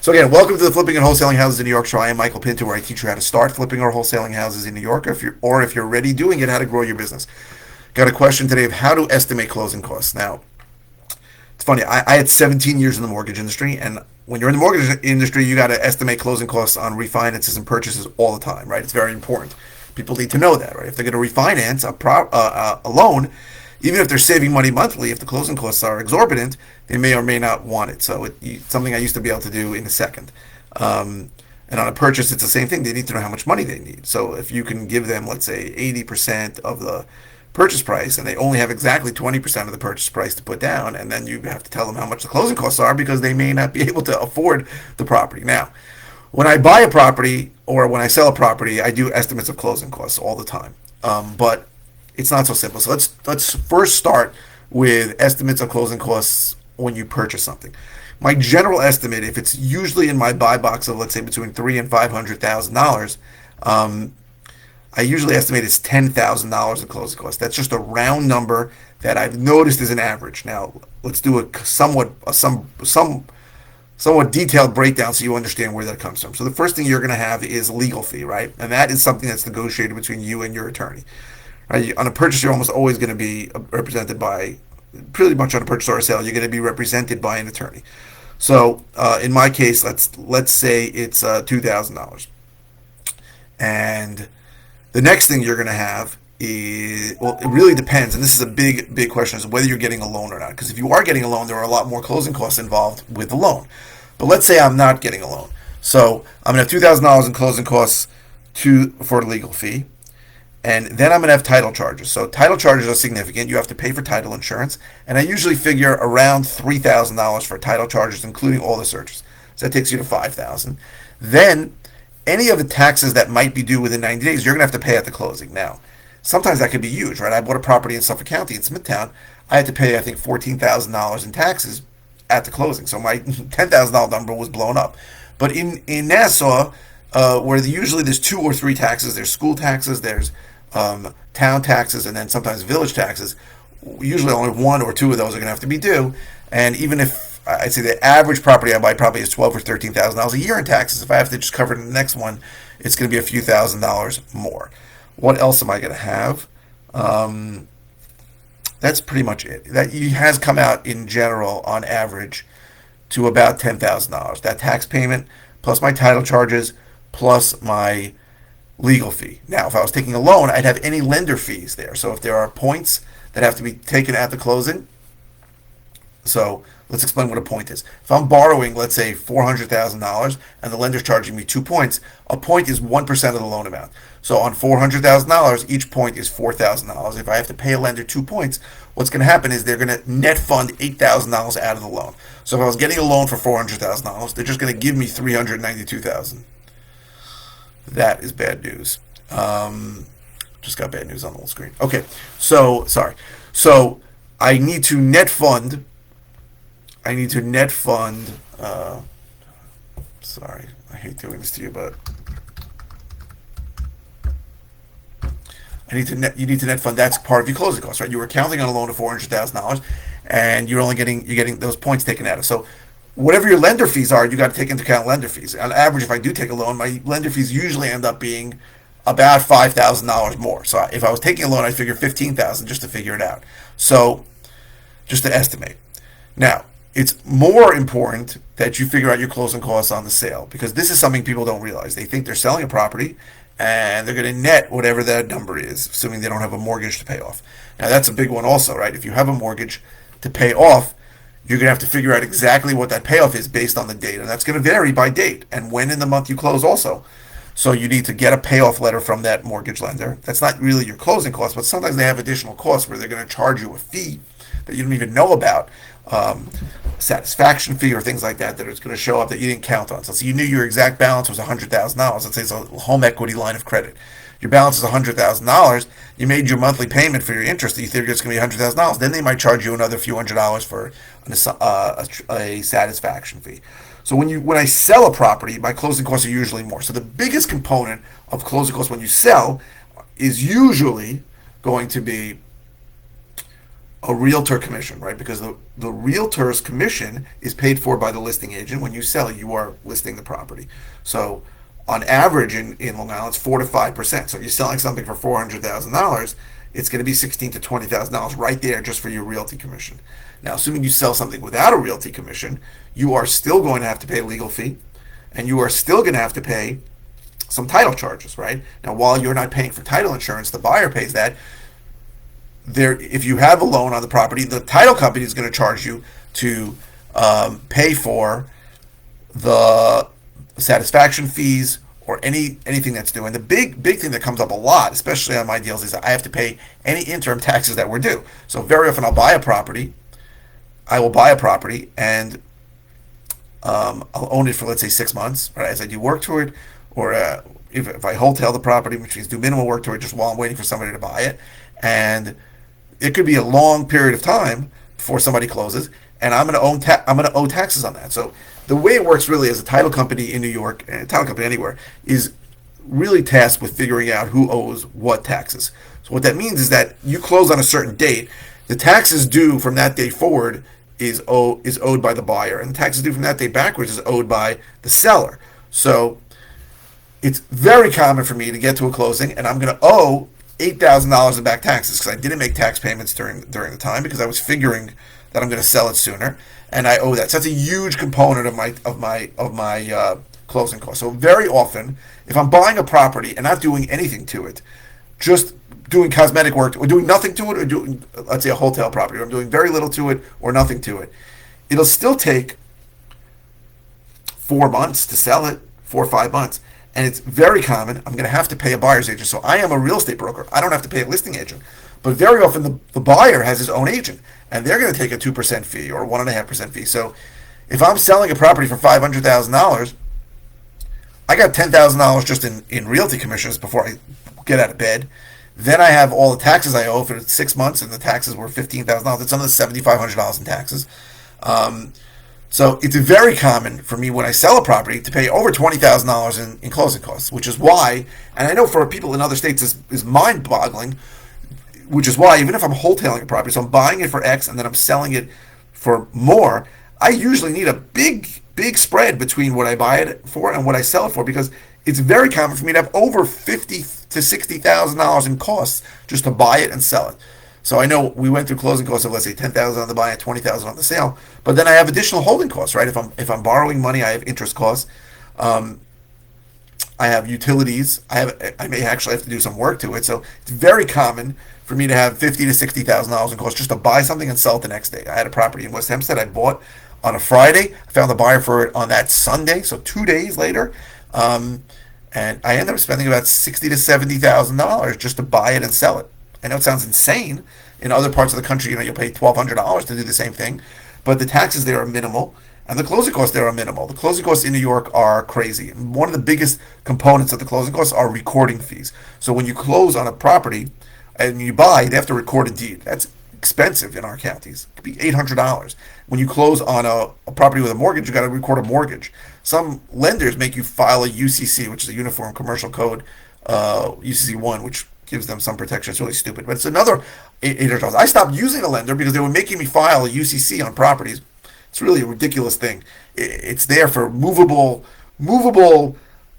So again, welcome to the Flipping and Wholesaling Houses in New York show. I am Michael Pinter, where I teach you how to start flipping or wholesaling houses in New York, if you're already doing it, how to grow your business. Got a question today of how to estimate closing costs. Now, it's funny. I had 17 years in the mortgage industry, and when you're in the mortgage industry, you got to estimate closing costs on refinances and purchases all the time, right? It's very important. People need to know that, right? If they're going to refinance a loan, even if they're saving money monthly, if the closing costs are exorbitant, they may or may not want it. So it's something I used to be able to do in a second. And on a purchase, it's the same thing. They need to know how much money they need. So if you can give them, let's say, 80% of the purchase price, and they only have exactly 20% of the purchase price to put down, and then you have to tell them how much the closing costs are because they may not be able to afford the property. Now, when I buy a property or when I sell a property, I do estimates of closing costs all the time. But it's not so simple. So let's first start with estimates of closing costs when you purchase something. My general estimate, if it's usually in my buy box of, let's say, between $300,000 and $500,000, I usually estimate it's $10,000 in closing costs. That's just a round number that I've noticed is an average. Now, let's do a somewhat detailed breakdown so you understand where that comes from. So the first thing you're going to have is legal fee, right? And that is something that's negotiated between you and your attorney. Right? On a purchase, you're almost always going to be represented by, pretty much on a purchase or a sale, you're going to be represented by an attorney. So in my case, let's say it's $2,000, and the next thing you're going to have is, well, it really depends, and this is a big question, is whether you're getting a loan or not. Because if you are getting a loan, there are a lot more closing costs involved with the loan. But let's say I'm not getting a loan, so I'm going to have $2,000 in closing costs for a legal fee. And then I'm going to have title charges. So title charges are significant. You have to pay for title insurance. And I usually figure around $3,000 for title charges, including all the searches. So that takes you to $5,000. Then any of the taxes that might be due within 90 days, you're going to have to pay at the closing. Now, sometimes that could be huge, right? I bought a property in Suffolk County, in Smithtown. I had to pay, I think, $14,000 in taxes at the closing. So my $10,000 number was blown up. But in Nassau, where usually there's 2 or 3 taxes, there's school taxes, there's town taxes, and then sometimes village taxes. Usually only 1 or 2 of those are going to have to be due. And even if I'd say the average property I buy probably is $12,000 or $13,000 a year in taxes, if I have to just cover it in the next one, it's going to be a few $1,000s more. What else am I going to have? That's pretty much it. That has come out in general on average to about $10,000. That tax payment plus my title charges plus my legal fee. Now, if I was taking a loan, I'd have any lender fees there. So if there are points that have to be taken at the closing, so let's explain what a point is. If I'm borrowing, let's say, $400,000 and the lender's charging me 2 points, a point is 1% of the loan amount. So on $400,000, each point is $4,000. If I have to pay a lender 2 points, what's going to happen is they're going to net fund $8,000 out of the loan. So if I was getting a loan for $400,000, they're just going to give me $392,000. That is bad news. Just got bad news on the whole screen. Okay, so sorry. So I need to net fund. Sorry, I hate doing this to you, but you need to net fund. That's part of your closing costs, right? You were counting on a loan of $400,000, and you're getting those points taken out of. So whatever your lender fees are, you got to take into account lender fees. On average, if I do take a loan, my lender fees usually end up being about $5,000 more. So if I was taking a loan, I'd figure $15,000 just to figure it out. So just to estimate. Now, it's more important that you figure out your closing costs on the sale, because this is something people don't realize. They think they're selling a property and they're going to net whatever that number is, assuming they don't have a mortgage to pay off. Now, that's a big one also, right? If you have a mortgage to pay off, you're going to have to figure out exactly what that payoff is based on the date. And that's going to vary by date and when in the month you close also. So you need to get a payoff letter from that mortgage lender. That's not really your closing costs, but sometimes they have additional costs where they're going to charge you a fee that you don't even know about, satisfaction fee or things like that it's going to show up that you didn't count on. So you knew your exact balance was $100,000. Let's say it's a home equity line of credit. Your balance is $100,000. You made your monthly payment for your interest. You figure it's going to be $100,000. Then they might charge you another few $100s for a satisfaction fee. So when I sell a property, my closing costs are usually more. So the biggest component of closing costs when you sell is usually going to be a realtor commission, right? Because the realtor's commission is paid for by the listing agent. When you sell, you are listing the property. So on average in Long Island, it's 4 to 5%. So if you're selling something for $400,000, it's going to be $16,000 to $20,000 right there just for your realty commission. Now, assuming you sell something without a realty commission, you are still going to have to pay a legal fee, and you are still going to have to pay some title charges, right? Now, while you're not paying for title insurance, the buyer pays that. There, if you have a loan on the property, the title company is going to charge you to pay for the satisfaction fees or anything that's due. And the big thing that comes up a lot, especially on my deals, is that I have to pay any interim taxes that were due. So very often I'll buy a property, and I'll own it for, let's say, 6 months, right, as I do work to it, or if I wholesale the property, which means do minimal work to it just while I'm waiting for somebody to buy it. And it could be a long period of time before somebody closes, and I'm going to owe taxes on that. So the way it works really as a title company in New York, and a title company anywhere, is really tasked with figuring out who owes what taxes. So what that means is that you close on a certain date, the taxes due from that day forward is owed by the buyer, and the taxes due from that day backwards is owed by the seller. So it's very common for me to get to a closing and I'm going to owe $8,000 in back taxes because I didn't make tax payments during the time because I was figuring that I'm going to sell it sooner, and I owe that. So that's a huge component of my closing costs. So very often, if I'm buying a property and not doing anything to it, just doing cosmetic work or doing nothing to it, or doing, let's say, a hotel property, or I'm doing very little to it or nothing to it, it'll still take 4 months to sell it, 4 or 5 months. And it's very common. I'm going to have to pay a buyer's agent. So I am a real estate broker. I don't have to pay a listing agent. But very often the buyer has his own agent, and they're going to take a 2% fee or 1.5% fee. So if I'm selling a property for $500,000, I got $10,000 just in realty commissions before I get out of bed. Then I have all the taxes I owe for 6 months, and the taxes were $15,000. It's another $7,500 in taxes. So it's very common for me when I sell a property to pay over $20,000 in closing costs, which is why, and I know for people in other states is mind-boggling, which is why even if I'm wholesaling a property, so I'm buying it for X and then I'm selling it for more, I usually need a big spread between what I buy it for and what I sell it for, because it's very common for me to have over $50,000 to $60,000 in costs just to buy it and sell it. So I know we went through closing costs of, let's say, $10,000 on the buy and $20,000 on the sale, but then I have additional holding costs, right? If I'm borrowing money, I have interest costs. I have utilities. I may actually have to do some work to it. So it's very common for me to have $50,000 to $60,000 in costs just to buy something and sell it the next day. I had a property in West Hempstead I bought on a Friday. I found a buyer for it on that Sunday, so 2 days later. And I ended up spending about $60,000 to $70,000 just to buy it and sell it. I know it sounds insane. In other parts of the country, you'll pay $1,200 to do the same thing, but the taxes there are minimal, and the closing costs there are minimal. The closing costs in New York are crazy. And one of the biggest components of the closing costs are recording fees. So when you close on a property and you buy, they have to record a deed. That's expensive in our counties. It could be $800. When you close on a property with a mortgage, you got to record a mortgage. Some lenders make you file a UCC, which is a Uniform Commercial Code, UCC1, which gives them some protection. It's really stupid, but it's another $800. I stopped using a lender because they were making me file a UCC on properties. It's really a ridiculous thing. It's there for movable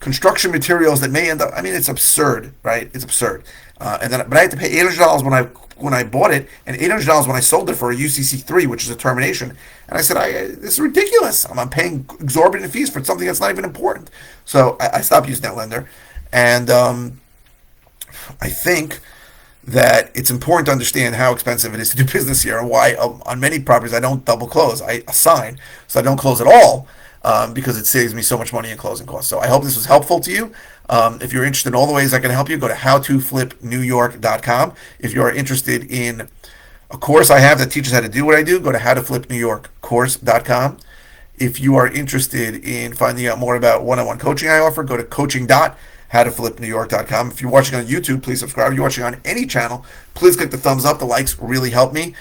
construction materials that may end up. I mean, it's absurd, right? It's absurd. But I had to pay $800 when I bought it, and $800 when I sold it for a UCC3, which is a termination. And I said, this is ridiculous. I'm paying exorbitant fees for something that's not even important. So I stopped using that lender, and I think that it's important to understand how expensive it is to do business here, and why on many properties I don't double close. I assign, so I don't close at all, because it saves me so much money in closing costs. So I hope this was helpful to you. If you're interested in all the ways I can help you, go to howtoflipnewyork.com. If you are interested in a course I have that teaches how to do what I do, go to howtoflipnewyorkcourse.com. If you are interested in finding out more about one-on-one coaching I offer, go to coaching.howtoflipnewyork.com. If you're watching on YouTube, please subscribe. If you're watching on any channel, please click the thumbs up. The likes really help me.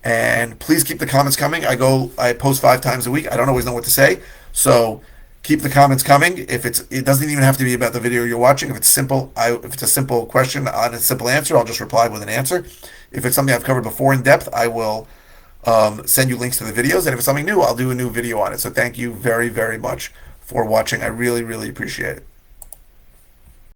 And please keep the comments coming. I post 5 times a week. I don't always know what to say. So Keep the comments coming. It doesn't even have to be about the video you're watching. If it's simple, if it's a simple question on a simple answer, I'll just reply with an answer. If it's something I've covered before in depth, I will send you links to the videos. And if it's something new, I'll do a new video on it. So thank you very, very much for watching. I really, really appreciate it.